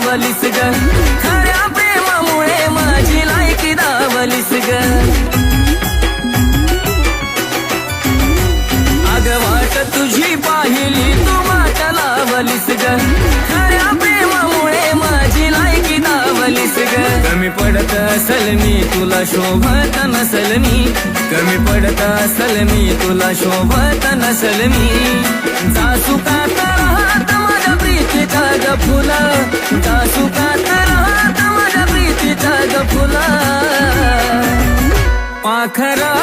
लावलीस ग खऱ्या प्रेमामुळे माझी लायकी दावलीस ग अग वाट तुझी पाहिली तू वाट लावलीस ग खऱ्या प्रेमामुळे माझी लायकी दावलीस ग कमी पडत असल मी तुला शोभत नसल मी कमी पडत असल मी तुला शोभत नसल मी जासुकात राहत माझ्या प्रीतीचा ग फुला जासुकात राहत माझ्या प्रीतीचा ग फुला पाखरा